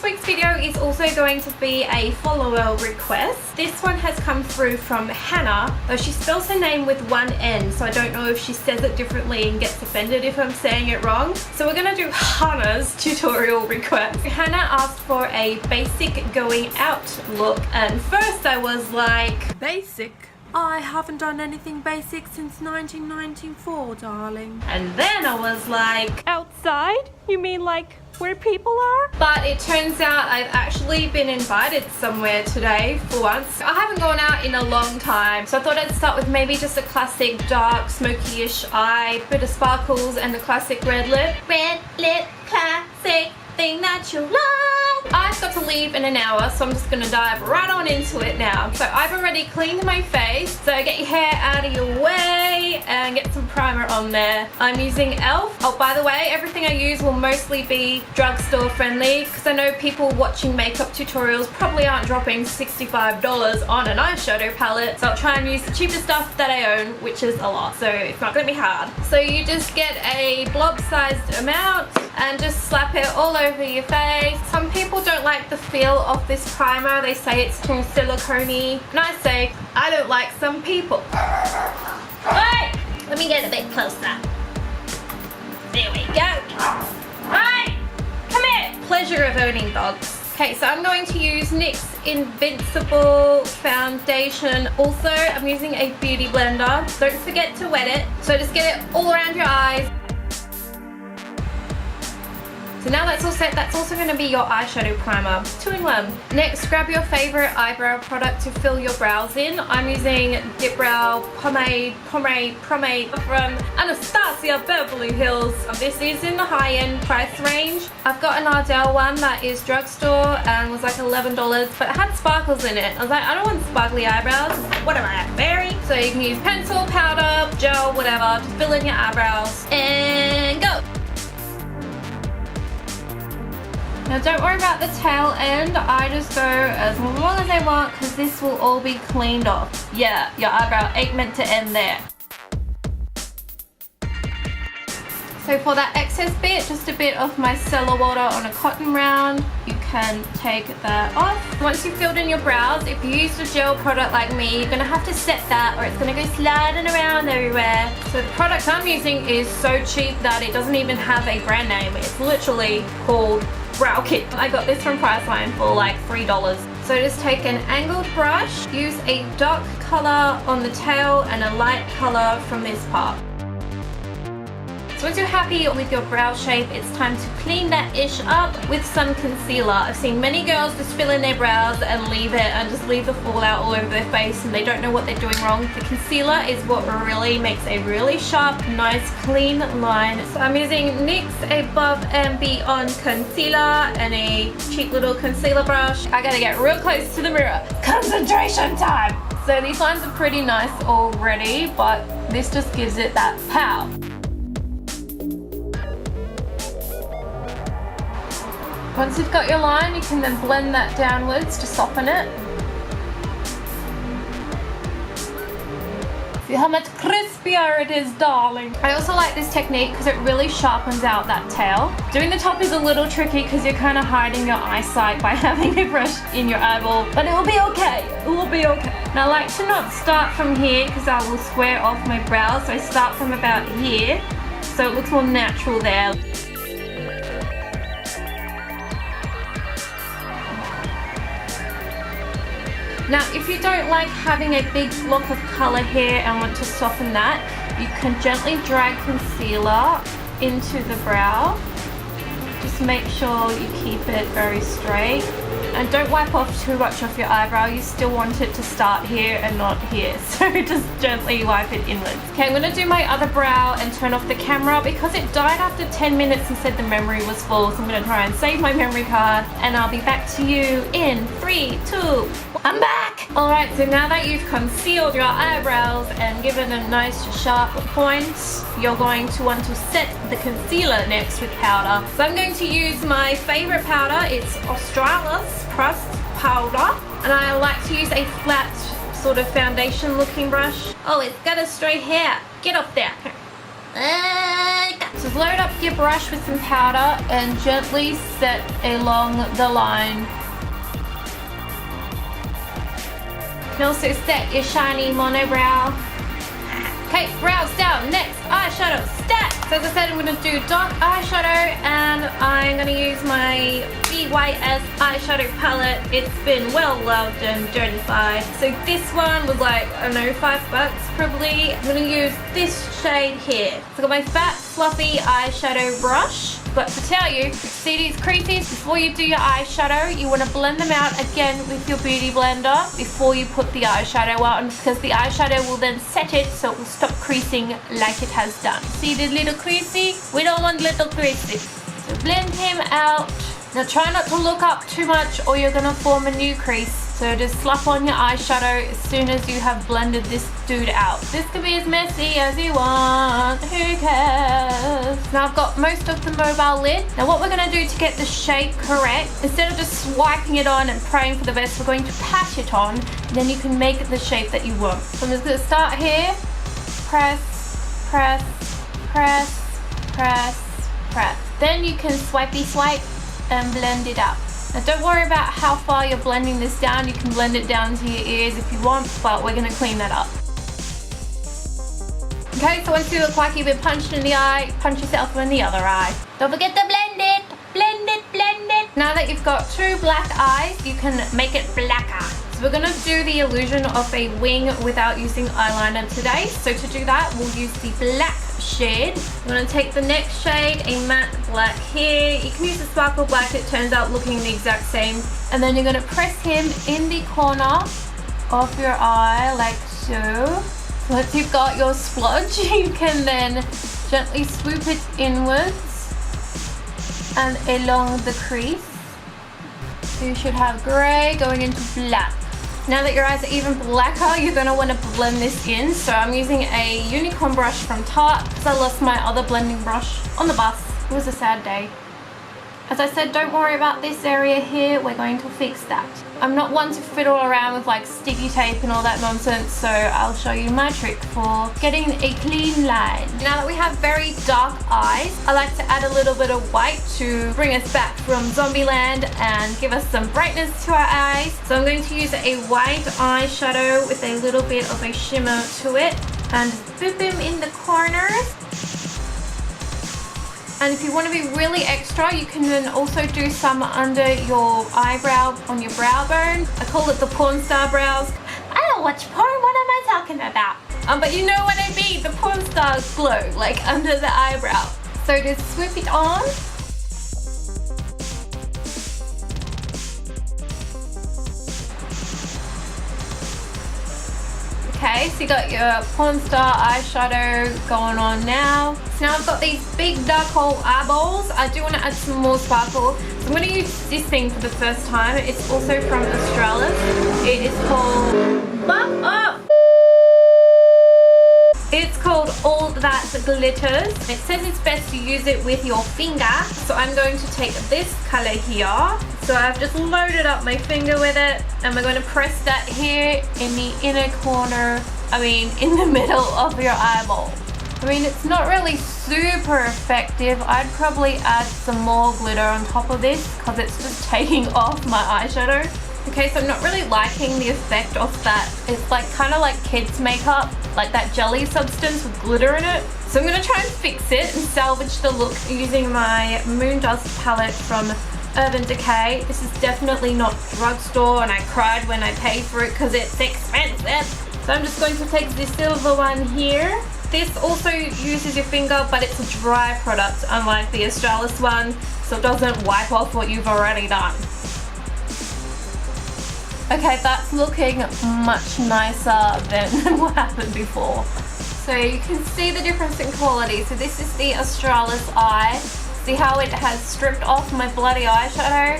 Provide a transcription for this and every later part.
this week's video is also going to be a follower request. This one has come through from Hannah, though she spells her name with one N, so I don't know if she says it differently and gets offended if I'm saying it wrong. So we're gonna do Hannah's tutorial request. Hannah asked for a basic going out look, and first I was like, basic? I haven't done anything basic since 1994, darling. And then I was like, outside? You mean like where people are? But it turns out I've actually been invited somewhere today for once. I haven't gone out in a long time, so I thought I'd start with maybe just a classic dark smoky-ish eye, bit of sparkles, and the classic red lip. Red lip, classic thing that you like. I've got to leave in an hour, so I'm just gonna dive right on into it now. So I've already cleaned my face, so get your hair out of your way and get some primer on there. I'm using e.l.f. Oh, by the way, everything I use will mostly be drugstore friendly, because I know people watching makeup tutorials probably aren't dropping $65 on an eyeshadow palette, so I'll try and use the cheapest stuff that I own, which is a lot, so it's not gonna be hard. So you just get a blob-sized amount and just slap it all over your face. Some people don't like the feel of this primer. They say it's too silicone-y. And I say, I don't like some people. Alright, let me get a bit closer. There we go. Alright, come here. Pleasure of owning dogs. Okay, so I'm going to use NYX Invincible Foundation. Also, I'm using a beauty blender. Don't forget to wet it. So just get it all around your eyes. So now that's all set, that's also going to be your eyeshadow primer. 2-in-1. Next, grab your favorite eyebrow product to fill your brows in. I'm using Dip Brow Pomade from Anastasia Beverly Hills. This is in the high-end price range. I've got an Ardell one that is drugstore and was like $11, but it had sparkles in it. I was like, I don't want sparkly eyebrows. What am I, Mary? So you can use pencil, powder, gel, whatever, to fill in your eyebrows. And go! Now don't worry about the tail end, I just go as long as I want because this will all be cleaned off. Yeah, your eyebrow ain't meant to end there. So for that excess bit, just a bit of micellar water on a cotton round. You can take that off. Once you've filled in your brows, if you use a gel product like me, you're gonna have to set that or it's gonna go sliding around everywhere. So the product I'm using is so cheap that it doesn't even have a brand name. It's literally called Brow Kit. I got this from Priceline for like $3. So just take an angled brush, use a dark color on the tail and a light color from this part. So once you're happy with your brow shape, it's time to clean that ish up with some concealer. I've seen many girls just fill in their brows and leave it and just leave the fallout all over their face and they don't know what they're doing wrong. The concealer is what really makes a really sharp, nice, clean line. So I'm using NYX Above and Beyond Concealer and a cheap little concealer brush. I gotta get real close to the mirror. Concentration time! So these lines are pretty nice already, but this just gives it that pow. Once you've got your line, you can then blend that downwards to soften it. See how much crispier it is, darling. I also like this technique because it really sharpens out that tail. Doing the top is a little tricky because you're kind of hiding your eyesight by having a brush in your eyeball, but it will be okay. It will be okay. Now I like to not start from here because I will square off my brows, so I start from about here so it looks more natural there. Now, if you don't like having a big block of color here and want to soften that, you can gently drag concealer into the brow. Just make sure you keep it very straight. And don't wipe off too much off your eyebrow. You still want it to start here and not here. So just gently wipe it inwards. Okay, I'm gonna do my other brow and turn off the camera because it died after 10 minutes and said the memory was full. So I'm gonna try and save my memory card and I'll be back to you in 3, 2, I'm back! Alright, so now that you've concealed your eyebrows and given them nice sharp points, you're going to want to set the concealer next with powder. So I'm going to use my favorite powder. It's Australis Pressed Powder. And I like to use a flat sort of foundation looking brush. Oh, it's got a straight hair. Get up there. Gotcha. So load up your brush with some powder and gently set along the line. And also set your shiny monobrow. Okay, brows down. Next, eyeshadow, stat. So as I said, I'm going to do dark eyeshadow and I'm going to use my BYS eyeshadow palette. It's been well loved and dirtified. So this one was like, I don't know, $5 probably. I'm going to use this shade here. So I've got my fat, fluffy eyeshadow brush. But to tell you, see these creases? Before you do your eyeshadow, you want to blend them out again with your beauty blender before you put the eyeshadow on, because the eyeshadow will then set it so it will stop creasing like it has done. See the little creasy? We don't want little creasy. So blend him out. Now try not to look up too much or you're going to form a new crease. So just slap on your eyeshadow as soon as you have blended this dude out. This can be as messy as you want, who cares? Now I've got most of the mobile lid. Now what we're going to do to get the shape correct, instead of just swiping it on and praying for the best, we're going to pat it on, and then you can make it the shape that you want. So I'm just going to start here, press, press, press, press, press. Then you can swipey swipe and blend it out. Now don't worry about how far you're blending this down. You can blend it down to your ears if you want, but we're going to clean that up. Okay, so once you look like you've been punched in the eye, punch yourself in the other eye. Don't forget to blend it, blend it, blend it. Now that you've got two black eyes, you can make it blacker. So we're going to do the illusion of a wing without using eyeliner today. So to do that, we'll use the black shade. I'm going to take the next shade, a matte black here. You can use the sparkle black, it turns out looking the exact same. And then you're going to press him in the corner of your eye like so. Once you've got your splodge, you can then gently swoop it inwards and along the crease. So you should have grey going into black. Now that your eyes are even blacker, you're going to want to blend this in. So I'm using a unicorn brush from Tarte because I lost my other blending brush on the bus. It was a sad day. As I said, don't worry about this area here. We're going to fix that. I'm not one to fiddle around with like sticky tape and all that nonsense, so I'll show you my trick for getting a clean line. Now that we have very dark eyes, I like to add a little bit of white to bring us back from Zombieland and give us some brightness to our eyes. So I'm going to use a white eyeshadow with a little bit of a shimmer to it and boop him in the corners. And if you want to be really extra, you can then also do some under your eyebrow on your brow bone. I call it the porn star brows. I don't watch porn, what am I talking about? But you know what I mean, the porn star glow, like under the eyebrow. So just swoop it on. Okay, so you got your porn star eyeshadow going on now. So now I've got these big dark hole eyeballs. I do want to add some more sparkle. So I'm going to use this thing for the first time. It's also from Australis. It is called Buck Up. It's called All That Glitters. It says it's best to use it with your finger. So I'm going to take this color here. So I've just loaded up my finger with it and we're going to press that here in the inner corner, in the middle of your eyeball. It's not really super effective. I'd probably add some more glitter on top of this because it's just taking off my eyeshadow. Okay, so I'm not really liking the effect of that. It's like kind of like kids makeup, like that jelly substance with glitter in it. So I'm going to try and fix it and salvage the look using my Moon Dust palette from Urban Decay. This is definitely not drugstore and I cried when I paid for it because it's expensive. So I'm just going to take the silver one here. This also uses your finger, but it's a dry product unlike the Australis one, so it doesn't wipe off what you've already done. Okay, that's looking much nicer than what happened before. So you can see the difference in quality. So this is the Australis eye. See how it has stripped off my bloody eyeshadow?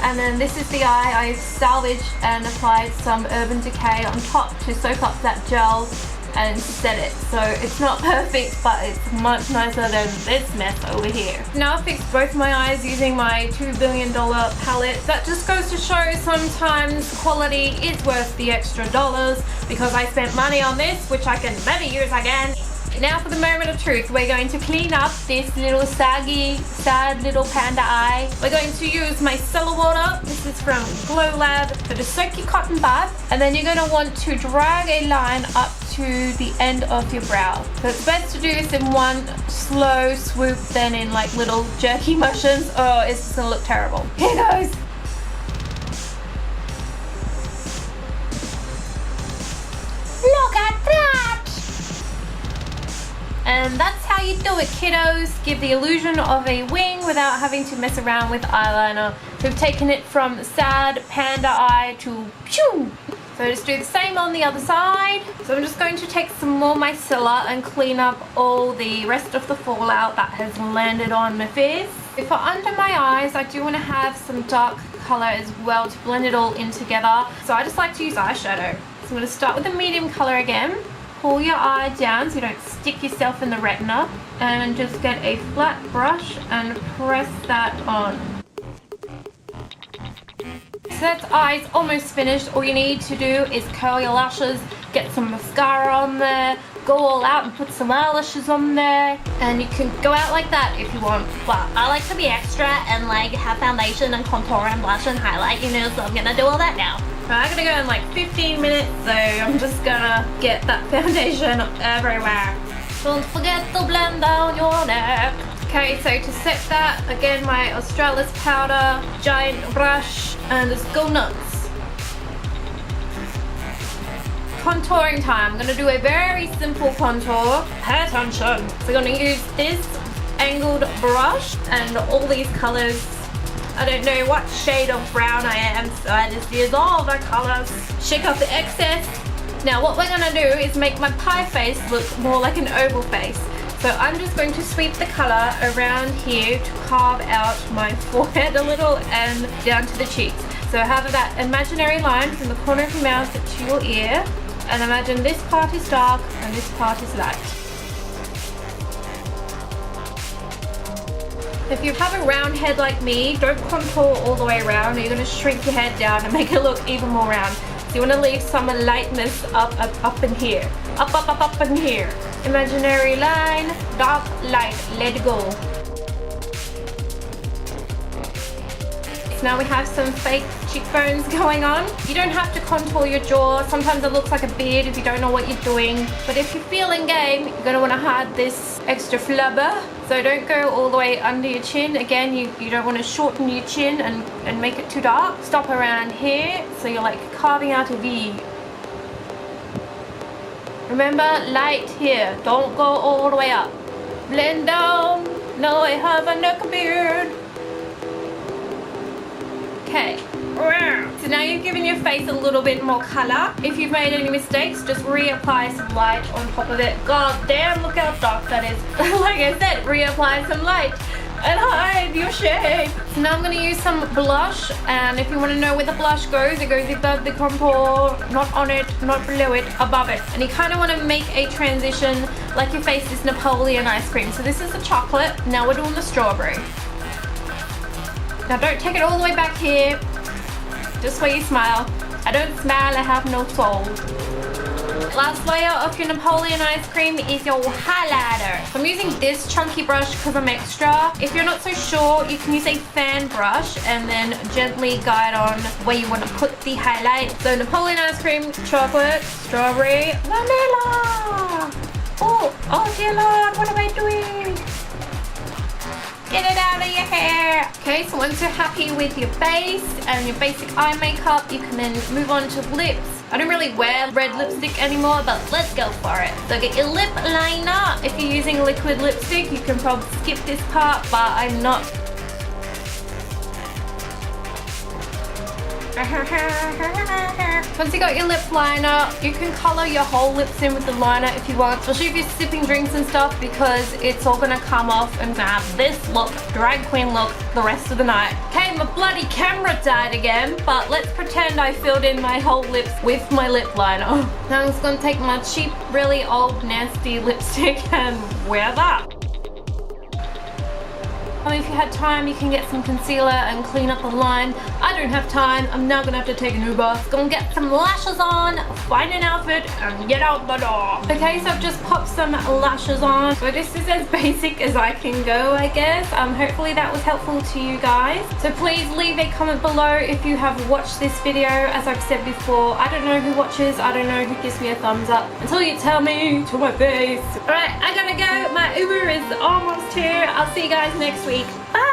And then this is the eye I salvaged and applied some Urban Decay on top to soak up that gel and set it. So it's not perfect, but it's much nicer than this mess over here. Now I've fixed both my eyes using my $2 billion palette. That just goes to show sometimes quality is worth the extra dollars because I spent money on this, which I can never use again. now for the moment of truth. We're going to clean up this little saggy, sad little panda eye. We're going to use my micellar water. This is from Glow Lab. So to soak your cotton bud, and then you're going to want to drag a line up to the end of your brow. So it's best to do this in one slow swoop than in like little jerky motions. Oh, it's just going to look terrible. Here goes. Look at that! And that's how you do it, kiddos. Give the illusion of a wing without having to mess around with eyeliner. We've taken it from sad panda eye to pew! So just do the same on the other side. So I'm just going to take some more micellar and clean up all the rest of the fallout that has landed on my face. For under my eyes, I do want to have some dark color as well to blend it all in together. So I just like to use eyeshadow. So I'm going to start with the medium color again. Pull your eye down so you don't stick yourself in the retina. And just get a flat brush and press that on. So that's eyes almost finished. All you need to do is curl your lashes, get some mascara on there, go all out and put some eyelashes on there, and you can go out like that if you want. But I like to be extra and like have foundation and contour and blush and highlight, you know, so I'm gonna do all that now. I'm gonna go in like 15 minutes, so I'm just gonna get that foundation everywhere. Don't forget to blend down your neck. Okay, so to set that, again, my Australis powder, giant brush, and let's go nuts. Contouring time. I'm going to do a very simple contour. Pay attention. So we're going to use this angled brush and all these colors. I don't know what shade of brown I am, so I just use all the colors. Shake off the excess. Now what we're going to do is make my pie face look more like an oval face. So I'm just going to sweep the color around here to carve out my forehead a little and down to the cheeks. So have that imaginary line from the corner of your mouth to your ear, and imagine this part is dark and this part is light. If you have a round head like me, don't contour all the way around, or you're going to shrink your head down and make it look even more round. So you want to leave some lightness up in here. Up in here. Imaginary line, dark, light, let go. So now we have some fake cheekbones going on. You don't have to contour your jaw. Sometimes it looks like a beard if you don't know what you're doing. But if you're feeling game, you're going to want to add this extra flubber. So don't go all the way under your chin. Again, you don't want to shorten your chin and make it too dark. Stop around here, so you're like carving out a V. Remember, light here. Don't go all the way up. Blend down. No, I have a neck beard. Okay. So now you've given your face a little bit more color. If you've made any mistakes, just reapply some light on top of it. God damn, look how dark that is. Like I said, reapply some light and hide your shade. So now I'm going to use some blush, and if you want to know where the blush goes, it goes above the contour, not on it, not below it, above it. And you kind of want to make a transition like your face is Napoleon ice cream. So this is the chocolate, now we're doing the strawberry. Now don't take it all the way back here, just where you smile. I don't smile, I have no soul. Last layer of your Napoleon ice cream is your highlighter. So I'm using this chunky brush because I'm extra. If you're not so sure, you can use a fan brush and then gently guide on where you want to put the highlight. So Napoleon ice cream, chocolate, strawberry, vanilla. Oh dear Lord, what am I doing? Get it out of your hair. Okay, so once you're happy with your base and your basic eye makeup, you can then move on to lips. I don't really wear red lipstick anymore, but let's go for it. So get your lip liner. If you're using liquid lipstick, you can probably skip this part, but I'm not. Once you got your lip liner, you can color your whole lips in with the liner if you want, especially if you're sipping drinks and stuff, because it's all gonna come off and have this look, drag queen look, the rest of the night. Okay, my bloody camera died again, but let's pretend I filled in my whole lips with my lip liner. Now I'm just gonna take my cheap, really old, nasty lipstick and wear that. If you had time, you can get some concealer and clean up the line. I don't have time. I'm now gonna have to take an Uber. Go and get some lashes on, find an outfit, and get out the door. Okay, so I've just popped some lashes on. So this is as basic as I can go, I guess. Hopefully that was helpful to you guys. So please leave a comment below if you have watched this video. As I've said before, I don't know who watches, I don't know who gives me a thumbs up until you tell me to my face. Alright, I gotta go. My Uber is almost here. I'll see you guys next week. Bye!